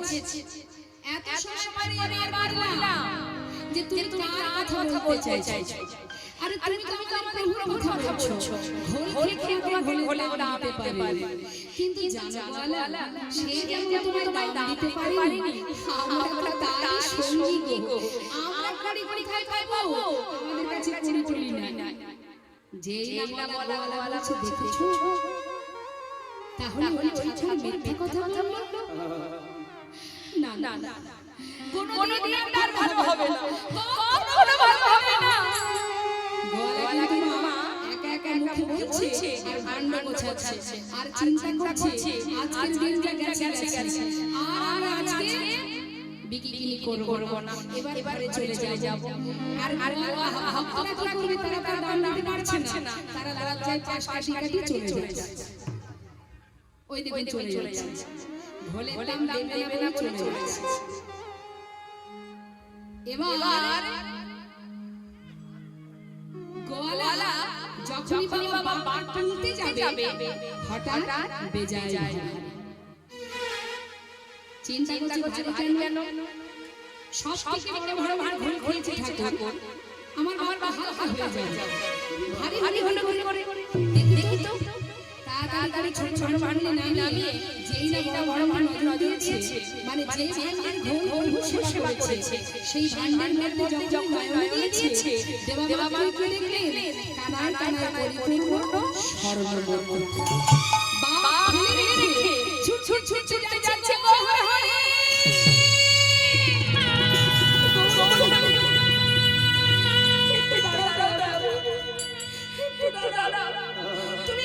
বুঝেছি। এত সময় পরে এবার বললাম যে তুমি কার কথা বলতে চাইছো? আরে তুমি তো আমার প্রভুর কথা বলছো। ঘোল খেয়ে ঘোলে দাম দিতে পারে, কিন্তু জানওয়ালা সে যেমন তোমায় দাম দিতে পারেনি, আমরা তারই সঙ্গী গো। আমরা কড়ি খাই পাবো, আমাদের কাছে কোনো চুরি নাই। যেই না বলা আছে দেখেছো, তাহলে ওই ছাড়া মিথ্যে কথা বললো না না না, কোনোদিন তার ভালো হবে না, কখনো ভালো হবে না। গলা কিন্তু মা একা মুখে বলছে আর ভান্ড গোছাচ্ছে আর চিন্তা করছে আজকের দিনটা গেছে আর আজকে বিক্রি করব না, এবার ঘরে চলে যাব। আর হাফটা কি করবে, তারা দাম দিতে পারছে না, তারা লজ্জায় পাশ কাটি চলে যায়। ওই দেখবেন চলে যাচ্ছে, ঘোলে দাম দেবে না চলে যাচ্ছে। এবার গোয়ালা যখনই বাবা বাট তুলতে যাবে, হঠাৎ বেজায় যায়। চিন্তা করছে কেন? সব থেকে বড় ভুল করেছে ঠাকুর, আমার হালকা হয়ে যায়, ভারী করে দেখি তো। তাড়াতাড়ি ছোট ভান্ডে নামিয়ে যেই না বড় ভান্ডে নজর দিয়েছে, মানে যেই ভান্ডের ঘোল সেবা করেছে, সেই ভান্ডের মধ্যে যখন নয়ন দিয়েছে, দেবা মা দেখলেন কানায় পরিপূর্ণ সর্বমঙ্গল। বাবা ফেলে রেখে ছুট যাচ্ছে গোহরে। তুমি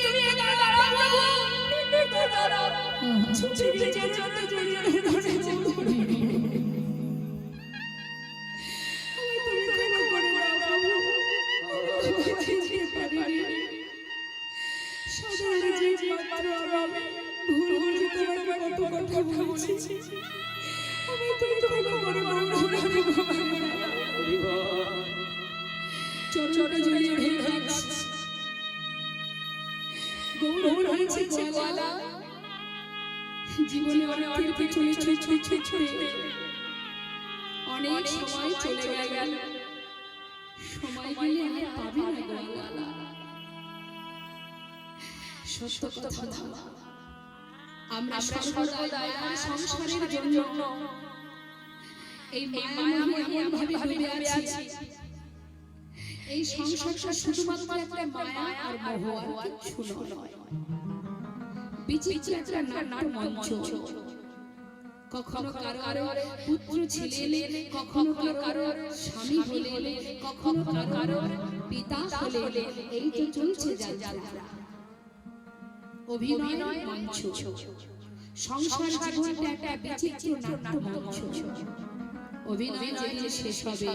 জীবনে অনেক পিছনে অনেক সময় চলে গেল, সময় গেলে আর পাবে না গোয়ালা। সত্য কথা, আমরা সর্বদা সংসারের জন্য এই মায়া এমন ভাবে ডুবে আছি, এই সংসারটা শুধুমাত্র একটা মায়া আর মোহ, আর কিছু নয়। বিচিত্র একটা নাট্যমঞ্চ, কখনো কারো পুত্র ছেলে, কখনো কারো স্বামী হলে, কখনো কারো পিতা হলে, এই তো চলছে যাত্রা। অভিনয় মঞ্চ, সংসার জীবনটা একটা বিচিত্র নাট্যমঞ্চ। অভিনয় যেদিন শেষ হবে,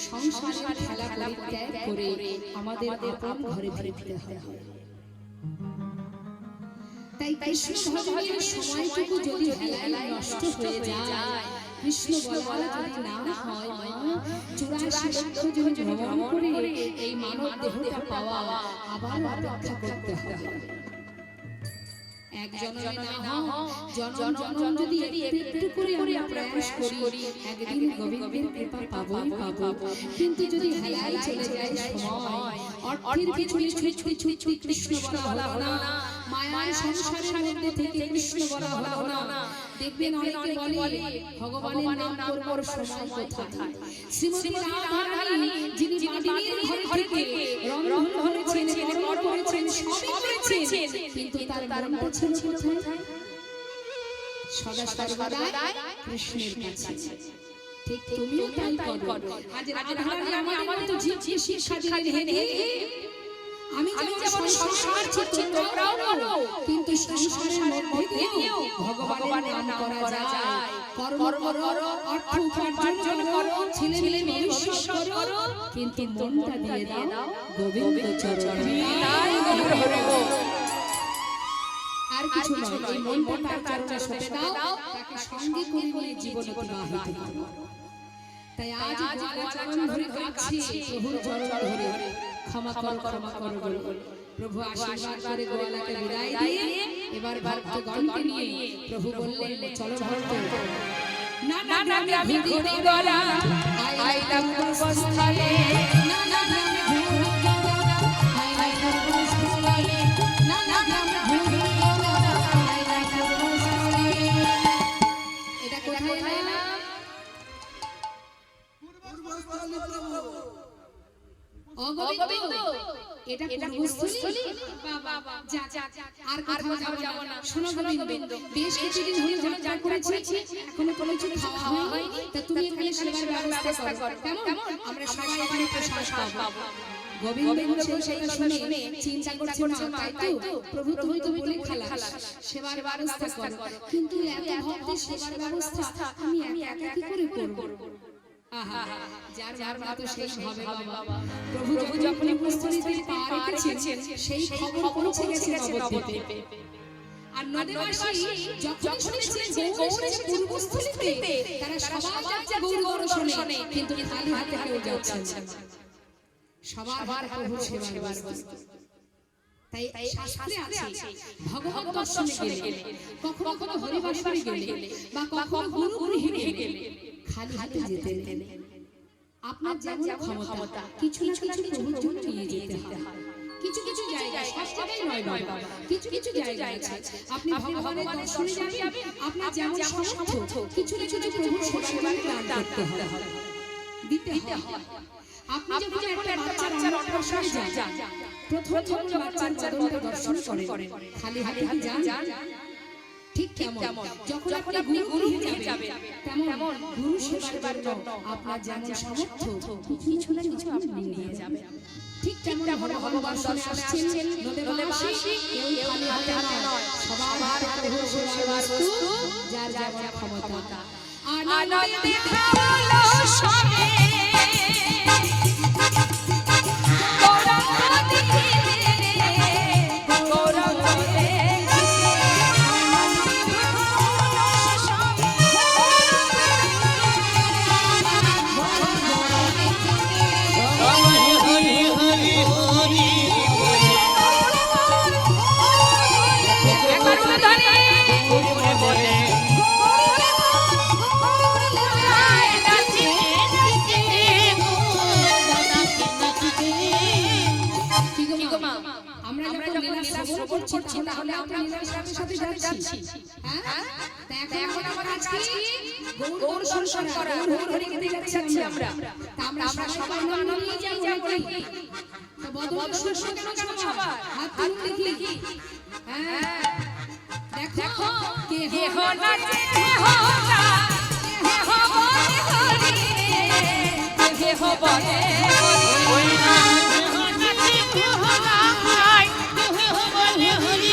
সংসারের খেলা পরিত্যাগ করে আমাদের আপন ঘরে ফিরতে হবে। তাই কৃষ্ণ ভজনের সময়টুকু যদি হেলায় নষ্ট হয়ে যায়, কৃষ্ণ বলা যদি না হয়, 84 লক্ষ যদি ভ্রমণ করে এই মানব দেহটা পাওয়া আবার অপেক্ষা করতে হবে। এক জন্মে না হোক জন্ম যদি একটু করে আমরা প্রয়াস করি, একদিন গোবিন্দের কৃপা পাবো। কিন্তু যদি হেলায় চলে যায় সময়, অর্থের পিছনে ছুটি কৃষ্ণ বলা হলো না, মায়ার সংসারের মধ্যে থেকে কৃষ্ণ বলা হলো না, দেখবেন অনেকে বলে ভগবানের নাম করবার সময় কোথায়। শ্রীমতী রাধারানী যিনি বাদিনীর ঘরে থেকে রন্ধন করেছেন, কর্ম করেছেন, সবই করেছেন, কিন্তু তার মনটা ছিল কোথায়? সদা সর্বদা কৃষ্ণের কাছে। ঠিক তুমিও তাই করো। আজ রাধারানী আমাদের তো জীবকে শিক্ষা দিলেন, আমি যেমন সংসার করছি তোমরাও করো, কিন্তু সংসারের মধ্যে দিয়েও ভগবানের নাম করা যায়। কর্ম করো, অর্থ উপার্জন করো, ছেলে ভবিষ্যৎ করো, কিন্তু মনটা দিয়ে দাও গোবিন্দ চরণে। আর কিছু নয়, এই মনটা তার চরণে সঁপে দাও, তাকে সঙ্গে করে নিয়ে জীবন অতিবাহিত করো। তাই আজ গোয়ালা চরণ ধরে কাঁদছি, প্রভুর চরণ ধরে ক্ষমা করো বলে প্রভু আশীর্বাদ করে গোয়ালাকে বিদায় দিয়ে এবার ভক্তগণকে নিয়ে প্রভু বললেন, চলো ভক্ত নানা গ্রামে ঘুরি গড়া আইলাম পূর্বস্থলে নানা গ্রামে ঘুরি গড়া আইলাম পূর্বস্থলে নানা গ্রামে ঘুরি গড়া আইলাম পূর্বস্থলে। এটা কোথায় এলাম? অগোবিন্দ, এটা পূর্বস্থলী। বাবা যা আর কোথাও যাব না। শোনো গোবিন্দ, বেশ কিছুদিন ধরে যাত্রা করেছি, এখনো কোনো কিছু খাওয়া হয়নি, তা তুমি এখানে সেবার ব্যবস্থা করো। কেমন? আমরা সবাই এখানে প্রসাদ পাবো। গোবিন্দ সেই কথা শুনে চিন্তা করছে মা, তাই তো প্রভু তুমি বলে খালাস, সেবার ব্যবস্থা করো, কিন্তু এত ভক্তের সেবার ব্যবস্থা আমি একা কি করে করব? আহা, যার মতো সেই হবে বাবা। প্রভু যখন পূর্বস্থলীতে পা রেখেছেন, সেই খবর পৌঁছে গেছে নবদ্বীপে। আর নদীবাসী যখন শুনেছেন গৌর এসে পূর্বস্থলীতে, তারা সবাই যাচ্ছে গৌর দর্শনে, কিন্তু খালি হাতে কেউ যাচ্ছে না। সবার প্রভু সেবার ব্যবস্থা। তাই শাস্ত্রে আছে ভগবত দর্শনে গেলে, কখনো কখনো হরিবাসরে গেলে, বা কখনো গুরু গৃহে গেলে খালি হাতে যেতে নেই। আপনার যেমন ক্ষমতা কিছু না কিছু প্রভুর জন্য নিয়ে যেতে হয়। কিছু কিছু জায়গায়, সব জায়গায় নয় বাবা, কিছু কিছু জায়গা আছে আপনি ভগবানের দর্শনে যাবেন, আপনার যেমন সামর্থ্য কিছু না কিছু প্রভুর সেবায় দান করতে হয়, দিতে হয়। আপনি যখন একটা বাচ্চার অন্নপ্রাশনে যান, প্রথম যখন বাচ্চার বদনটা দর্শন করেন, খালি হাতে কি যান? ঠিক তেমন যখন আপনি গুরু গৃহে যাবেন, তেমন গুরু সেবার জন্য আপনার যেমন সামর্থ্য কিছু না কিছু আপনি নিয়ে যাবেন। ঠিক তেমন ভগবান দর্শনে আসছেন নদেবাসী, কেউ খালি হাতে নয়, সবার প্রভু সেবার বস্তু, যার যেমন ক্ষমতা। আনন্দে খাওয়ালো সবে তাহলে আমরা লীলার সাথে যাচ্ছি। হ্যাঁ, এখন আমাদের কাজ কি? গৌর দর্শন করা, গৌর হরিকে যাচ্ছি আমরা। আমরা সবাই আনন্দ নিয়ে যাব নাকি? তো বদন দর্শন কেন সবার হাত তুলুন দেখি। হ্যাঁ, দেখো কে হো নাচে হো না, কে হো বলে হরি রে, কে হো বলে ওই না, কে হো নাচে হো না, কে হো বলে হরি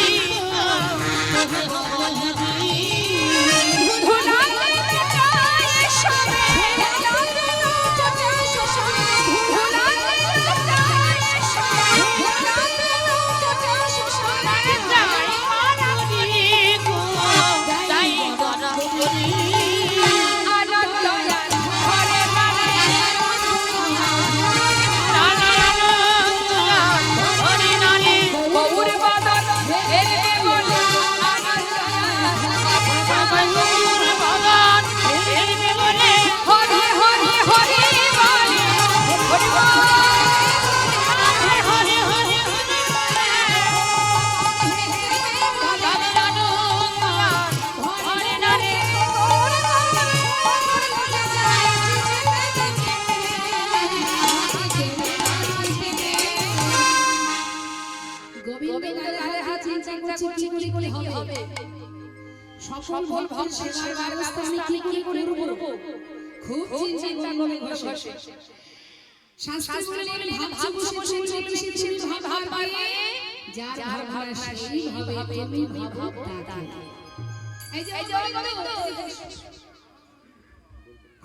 সকল ভক্তের সেবার ব্যবস্থা আমি কি করে করব? খুব চিন্তা করে বসে শাস্ত্রে বলেন ভাবছো বসে চলে তুমি ভাববে, যার ভাবনা সেই হবে তুমি ভাবো তাকে। এই যে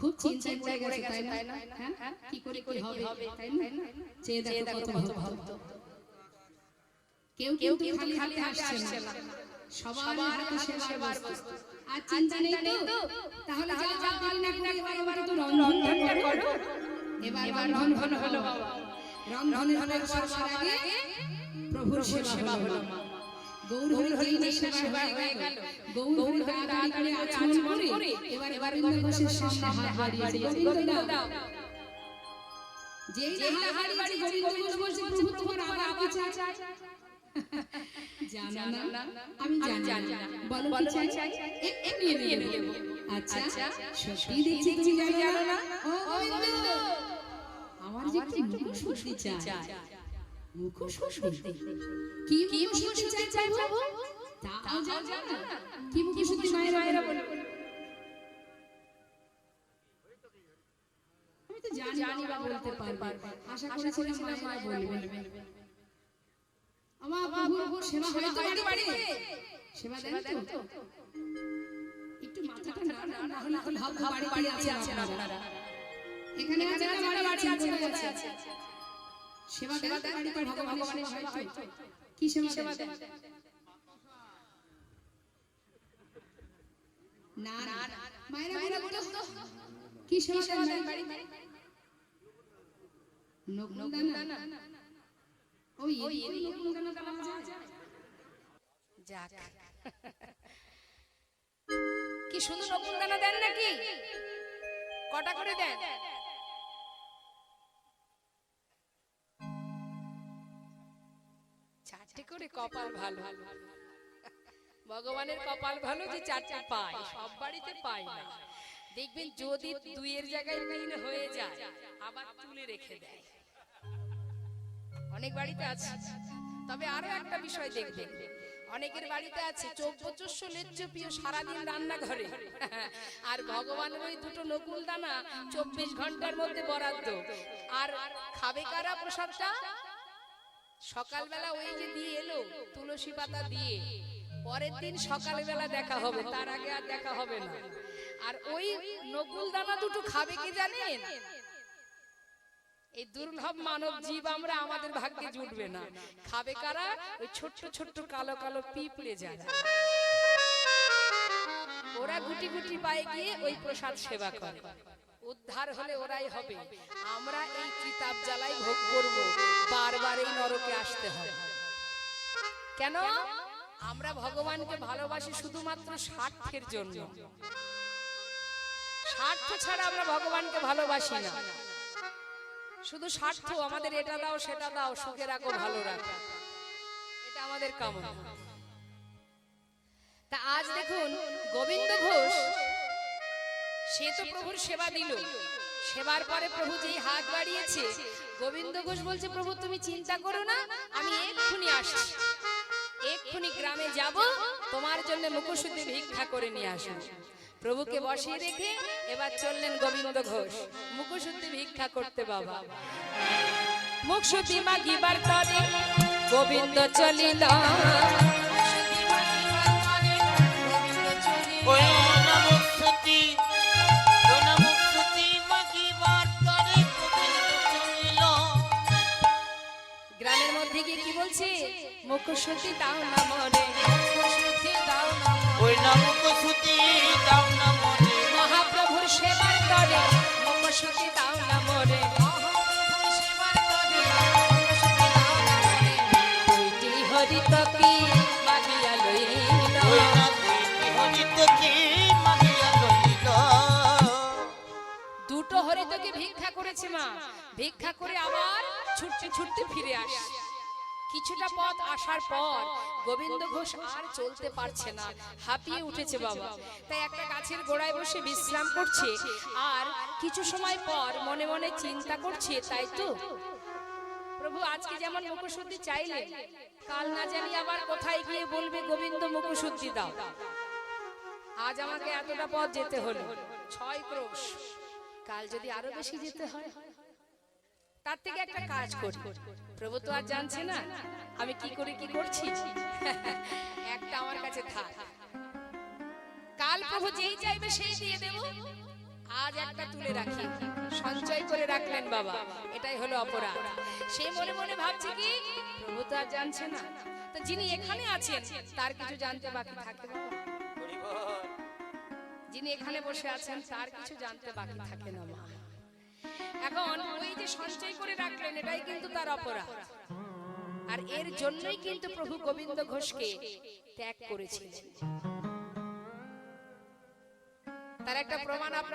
খুব চিন্তা করে গেছে তাই না? হ্যাঁ, কি করে কি হবে তাই না? চেয়ে দেখো কত ভক্ত, কেউ খালি হাতে আসছে না, সবার হাতে সেবার বস্তু। আর চিন্তা নেই তো, তাহলে যা দেরি না করে এবার তো রন্ধনটা করো। এবার রন্ধন হলো বাবা, রন্ধনের পর সবার আগে প্রভুর সেবা হলো। গৌর হরি যেই সেবা হয়ে গেল, গৌর হরি তাড়াতাড়ি করে আচমন করে এবার গোবিন্দ ঘোষের সামনে হাত বাড়িয়েছে, গোবিন্দ দাও। যেই হাত বাড়িয়েছে গোবিন্দ ঘোষ বলছে, প্রভু তোমার আবার কি চাই? জানো না? আমি জানি না। বলো কি চাই? এমনি নিয়ে নেব। আচ্ছা সত্যি দেখছি তুমি জানো না? ও গোবিন্দ, আমার যে কি মুখশুদ্ধি চাই। মুখশুদ্ধি? কি মুখশুদ্ধি চাই প্রভু? তাও জানো না? কি মুখশুদ্ধি মায়েরা বলে? আমি তো জানি বা বলতে পারবো। আশা করেছিলাম মায়েরা বলবে। আমার প্রভুর সেবা হয় তো বাড়িতে? সেবা দেন তো? একটু মাথাটা না হলে ভাব বাড়ি আছে আপনারা। এখানে আছে না বাড়ি আছে? সেবা দেন বাড়িতে, ভগবানের সেবা হয় তো? কি সেবা দেন? না মায়েরা বলো তো কি সেবা দেন বাড়িতে? নকুলদানা? ওই নকুলদানা পাওয়া যায়? যাক, কি শুধু নকুলদানা দেন নাকি? কটা করে দেন? চারটে করে। কপাল ভালো, ভগবানের কপাল ভালো যে চারটে পায়, সব বাড়িতে পায় না। দেখবেন যদি দুইয়ের জায়গায় তিন হয়ে যায় আবার তুলে রেখে দেয়, অনেক বাড়িতে আছে। তবে আরো একটা বিষয় দেখবেন, অনেকের বাড়িতে আছে 14 লেজ্জপিও সারাদিন রান্নাঘরে, আর ভগবানের ওই দুটো নকুল দানা 24 ঘন্টার মধ্যে বরাদ্দ। আর খাবে কারা প্রসাদটা? সকালবেলা ওই যে দিয়ে এলো তুলসী পাতা দিয়ে, পরের দিন সকালবেলা দেখা হবে, তার আগে আর দেখা হবে না। আর ওই নকুল দানা দুটো খাবে কি জানেন? এই দুর্লভ মানব জীব আমরা, আমাদের ভাগ্যে জুটবে না। খাবে কারা? ওই ছোট্ট ছোট্ট কালো কালো পিঁপড়ে যারা, ওরা গুটি গুটি পায়ে গিয়ে ওই প্রসাদ সেবা করে। উদ্ধার হলে ওরাই হবে। আমরা এই কিতাব জ্বালাই ভোগ করব, বারবার এই নরকে আসতে হবে। কেন? আমরা ভগবানকে ভালোবাসি শুধুমাত্র স্বার্থের জন্য। স্বার্থ ছাড়া আমরা ভগবানকে ভালোবাসি না। শুধু স্বার্থ, আমাদের এটা দাও সেটা দাও, সুখে রাখো ভালো রাখো, এটা আমাদের কামনা। তা আজ দেখুন গোবিন্দ ঘোষ, সে তো প্রভুর সেবা দিল, সেবার পরে প্রভু যেই হাত বাড়িয়েছে, গোবিন্দ ঘোষ বলছে, প্রভু তুমি চিন্তা করো না, আমি এক্ষুনি আসছি, এক্ষুনি গ্রামে যাব, তোমার জন্য মুখশুদ্ধি ভিক্ষা করে নিয়ে আসবো। প্রভুকে বসিয়ে রেখে এবার চললেন গোবিন্দ ঘোষ মুখশুদ্ধি ভিক্ষা করতে। বাবা মুখশুদ্ধি মাগিবার তরে গোবিন্দ চলিল, গ্রামের মধ্যে গিয়ে কি বলছে? মুখশুদ্ধি দাও না মরে, মুখশুদ্ধি দাও না মরে, মুখশুদ্ধি দাও না মরে, মহাপ্রভুর সেবার তরে মুখশুদ্ধি দাও না মরে, দুইটি হরিত কি মাগিয়া লইল, হরিত কি মাগিয়া লইল। দুটো হরিতকে ভিক্ষা করেছে মা, ভিক্ষা করে আবার ছুটতে ছুটতে ফিরে আসে। কিছুটা পথ আসার পর গোবিন্দ ঘোষ আর চলতে পারছে না, হাঁপিয়ে উঠেছে বাবা। তাই একটা গাছের গোড়ায় বসে বিশ্রাম করছে, আর কিছু সময় পর মনে মনে চিন্তা করছে, তাই তো প্রভু আজকে যেমন মুখশুদ্ধি চাইলেন, কাল না জানি আবার কোথায় গিয়ে বলবে গোবিন্দ মুখশুদ্ধি দাও। আজ আমাকে এতটা পথ যেতে হলো, 6 ক্রোশ, কাল যদি আরো বেশি যেতে হয়, তার থেকে একটা কাজ করি। প্রভু তো আর জানছে না আমি কি করে কি করছি, একটা আমার কাছে থাক, কাল প্রভু যেই চাইবে সেই দিয়ে দেব, আজ একটা তুলে রাখি। সঞ্চয় করে রাখলেন বাবা, এটাই হলো অপরাধ। সে মনে মনে ভাবছে কি প্রভু তো আর জানছে না, তো যিনি এখানে আছেন তার কিছু জানতে বাকি থাকে বাবা, যিনি এখানে বসে আছেন তার কিছু জানতে বাকি থাকে না মা। এখন ওই যে সঞ্চয় করে রাখলেন, এটাই কিন্তু তার অপরাধ। আর এর জন্যই কিন্তু প্রভু গোবিন্দ ঘোষকে ত্যাগ করেছিলেন। তার একটা প্রমাণ আপনার